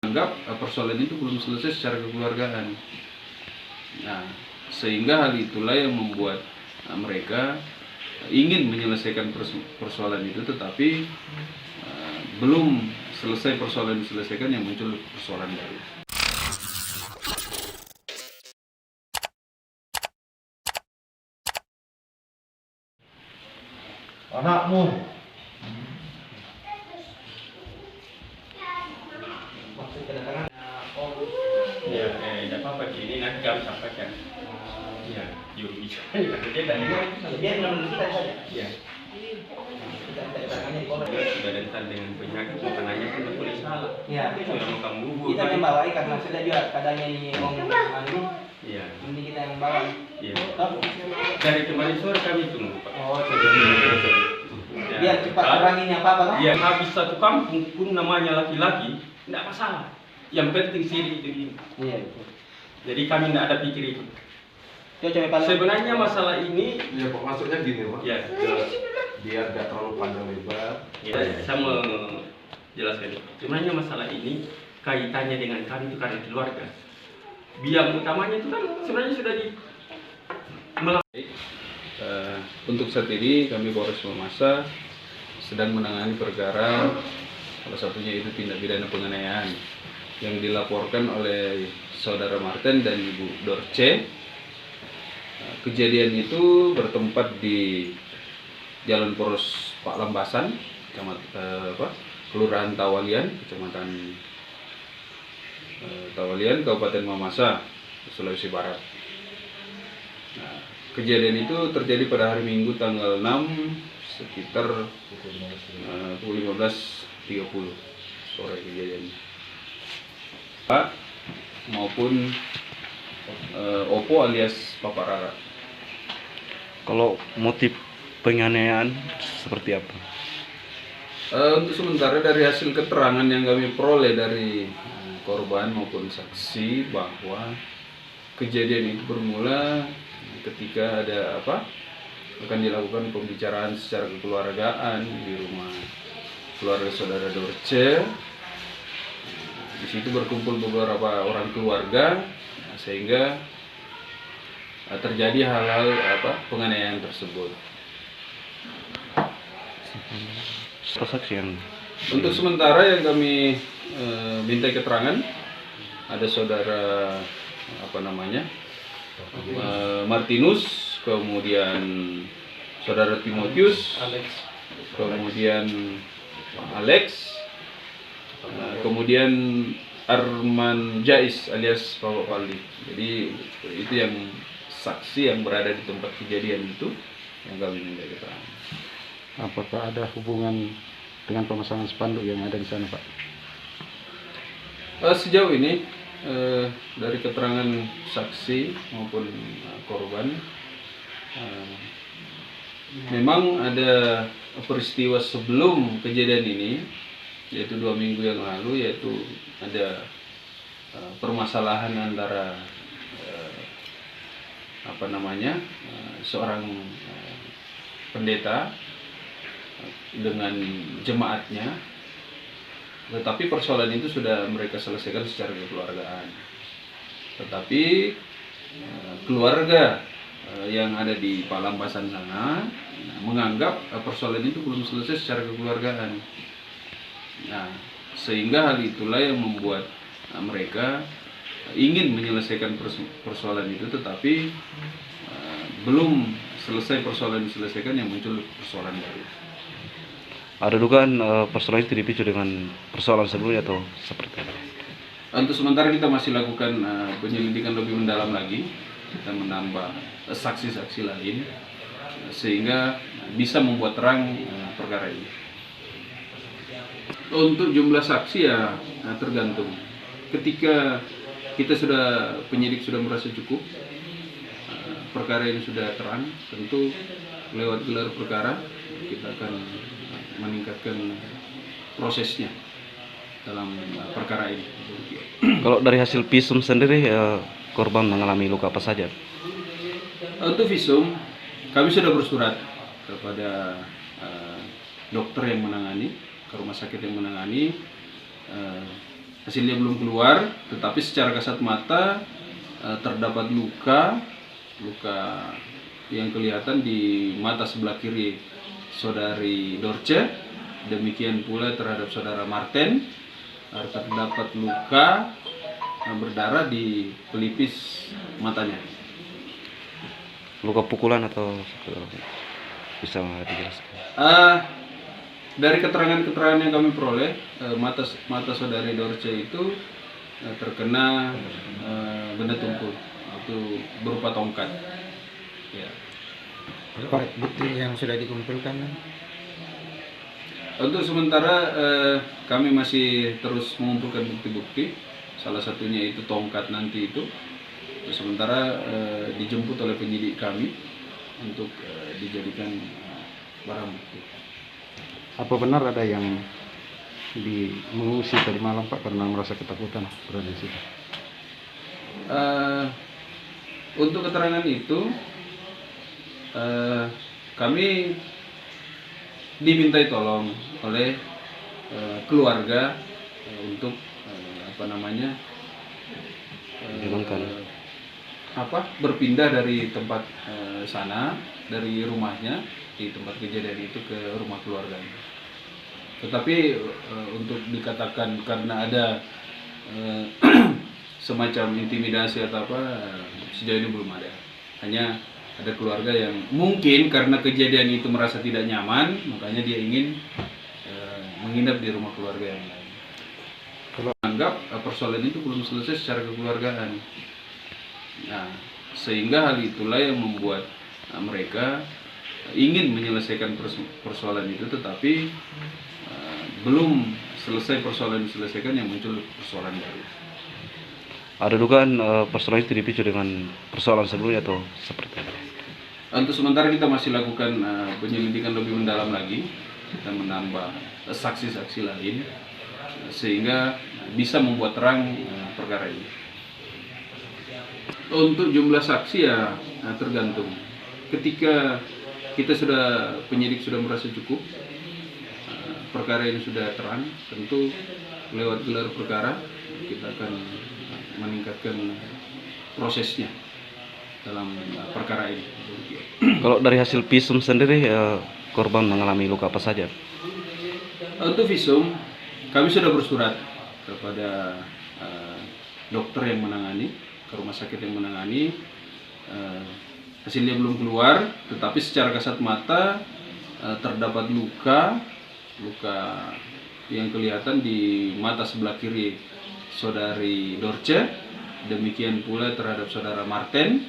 menganggap persoalan itu belum selesai secara kekeluargaan. Nah, sehingga hal itulah yang membuat mereka ingin menyelesaikan persoalan itu, tetapi belum selesai persoalan diselesaikan yang muncul persoalan baru. Anakmu maksud kedatangan ya, tidak apa-apa, ini nanti kami sampaikan. Ya, yuk bisa. Dia tadi dia menurut kita saja. ya, Kedatangannya di Polres. dia sudah rentan dengan penyakit, makanannya pun tak boleh salah. Iya. Sudah makan bubur. Kita yang bawa karena sudah juga keadaannya ini anu. Iya. Ini kita yang bawa. Iya. Dari kemarin sore kami tunggu, Pak. Oh, jadi biar cepat terangin apa-apa, no? Iya, habis satu kampung pun namanya laki-laki, tidak masalah. Yang penting siri itu ini. Iya, betul. Jadi kami tidak ada pikir itu. Coba Sebenarnya masalah ini, Ya Pak, maksudnya gini Pak, ya, biar gak terlalu panjang lebar. ya, saya menjelaskan. Sebenarnya masalah ini kaitannya dengan kami itu karena keluarga. Biang utamanya itu kan sebenarnya sudah di Untuk saat ini kami Polres Mamasa sedang menangani perkara salah satunya itu tindak pidana penganiayaan yang dilaporkan oleh Saudara Martin dan Ibu Dorce. Kejadian itu bertempat di Jalan Poros Pak Lambasan, Kelurahan Tawalian, Kecamatan Tawalian, Kabupaten Mamasa, Sulawesi Barat. Nah, kejadian itu terjadi pada hari Minggu tanggal 6 sekitar pukul 15.30 sore kejadiannya. Pak maupun Opo alias Papa Rara. Kalau motif penganiayaan seperti apa? Untuk sementara dari hasil keterangan yang kami peroleh dari korban maupun saksi bahwa kejadian itu bermula ketika ada akan dilakukan pembicaraan secara kekeluargaan di rumah keluarga Saudara Dorce. Di situ berkumpul beberapa orang keluarga, sehingga terjadi hal-hal penganiayaan tersebut. Persaksian. Untuk sementara yang kami minta keterangan ada Saudara Martinus, kemudian Saudara Timotius, kemudian Alex, kemudian Arman Jais alias Bapak Paldi. Jadi itu yang saksi yang berada di tempat kejadian itu yang kami minta keterangan. Apakah ada hubungan dengan pemasangan spanduk yang ada di sana, Pak? Sejauh ini dari keterangan saksi maupun korban, memang ada peristiwa sebelum kejadian ini, yaitu 2 minggu yang lalu, yaitu ada permasalahan antara seorang pendeta dengan jemaatnya, tetapi persoalan itu sudah mereka selesaikan secara kekeluargaan. Tetapi keluarga yang ada di Palambasan sana menganggap persoalan itu belum selesai secara kekeluargaan. Nah, sehingga hal itulah yang membuat mereka ingin menyelesaikan persoalan itu, tetapi belum selesai persoalan diselesaikan yang muncul persoalan baru. Ada dugaan persoalan itu dipicu dengan persoalan sebelumnya atau seperti apa? Untuk sementara kita masih lakukan penyelidikan lebih mendalam lagi. Kita menambah saksi-saksi lain sehingga bisa membuat terang perkara ini. Untuk jumlah saksi ya tergantung. Ketika penyidik sudah merasa cukup, perkara ini sudah terang, tentu lewat gelar perkara kita akan meningkatkan prosesnya dalam perkara ini. Kalau dari hasil visum sendiri, korban mengalami luka apa saja? Untuk visum, kami sudah bersurat kepada dokter yang menangani, ke rumah sakit yang menangani, hasilnya belum keluar, tetapi secara kasat mata terdapat luka yang kelihatan di mata sebelah kiri saudari Dorce, demikian pula terhadap saudara Martin. Terdapat luka berdarah di pelipis matanya. Luka pukulan atau bisa dijelaskan? Dari keterangan-keterangan yang kami peroleh, mata saudari Dorce itu terkena benda tumpul, itu berupa tongkat. Ya. Bukti yang sudah dikumpulkan. Untuk sementara kami masih terus mengumpulkan bukti-bukti, salah satunya itu tongkat nanti itu. Sementara dijemput oleh penyidik kami untuk dijadikan barang bukti. Apa benar ada yang mengungsi tadi malam Pak karena merasa ketakutan berada di situ? Untuk keterangan itu kami dimintai tolong oleh keluarga untuk berpindah dari tempat sana, dari rumahnya di tempat kejadian itu ke rumah keluarganya. Tetapi untuk dikatakan karena ada semacam intimidasi atau apa, sejauh ini belum ada. Hanya ada keluarga yang mungkin karena kejadian itu merasa tidak nyaman, makanya dia ingin menginap di rumah keluarga yang lain. Kalau anggap persoalan itu belum selesai secara kekeluargaan. Nah, sehingga hal itulah yang membuat mereka ingin menyelesaikan persoalan itu, tetapi belum selesai persoalan diselesaikan yang muncul persoalan baru. Ada dugaan persoalan itu dipicu dengan persoalan sebelumnya atau seperti apa? Untuk sementara kita masih lakukan penyelidikan lebih mendalam lagi, kita menambah saksi-saksi lain sehingga bisa membuat terang perkara ini. Untuk jumlah saksi ya tergantung. Ketika penyidik sudah merasa cukup, perkara ini sudah terang, tentu lewat gelar perkara kita akan meningkatkan prosesnya dalam perkara ini. Kalau dari hasil visum sendiri, korban mengalami luka apa saja? Untuk visum, kami sudah bersurat kepada dokter yang menangani, ke rumah sakit yang menangani. Hasilnya belum keluar, tetapi secara kasat mata terdapat luka yang kelihatan di mata sebelah kiri saudari Dorce, demikian pula terhadap saudara Martin.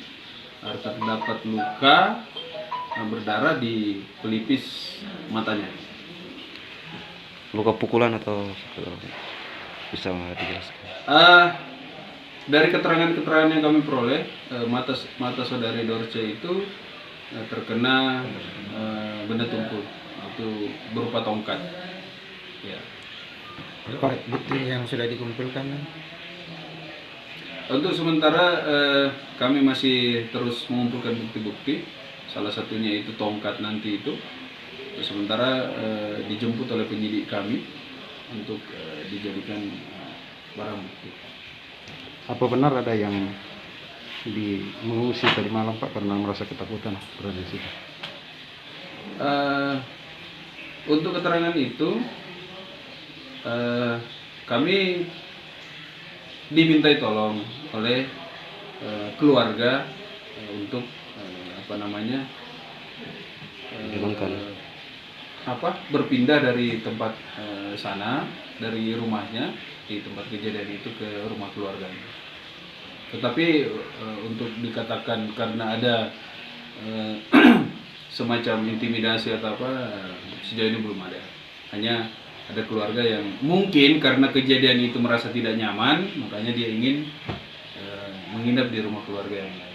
Terdapat luka berdarah di pelipis matanya. Luka pukulan atau bisa dijelaskan? Dari keterangan-keterangan yang kami peroleh, mata saudari Dorce itu terkena benda tumpul, itu berupa tongkat. Ya. Bukti yang sudah dikumpulkan. Untuk sementara kami masih terus mengumpulkan bukti-bukti, salah satunya itu tongkat nanti itu. Sementara dijemput oleh penyidik kami untuk dijadikan barang bukti. Apa benar ada yang mengungsi tadi malam Pak karena merasa ketakutan berada di situ? Untuk keterangan itu kami dimintai tolong oleh keluarga untuk berpindah dari tempat sana, dari rumahnya di tempat kejadian itu ke rumah keluarganya. Tetapi untuk dikatakan karena ada semacam intimidasi atau apa, sejauh ini belum ada. Hanya ada keluarga yang mungkin karena kejadian itu merasa tidak nyaman, makanya dia ingin menginap di rumah keluarga yang lain.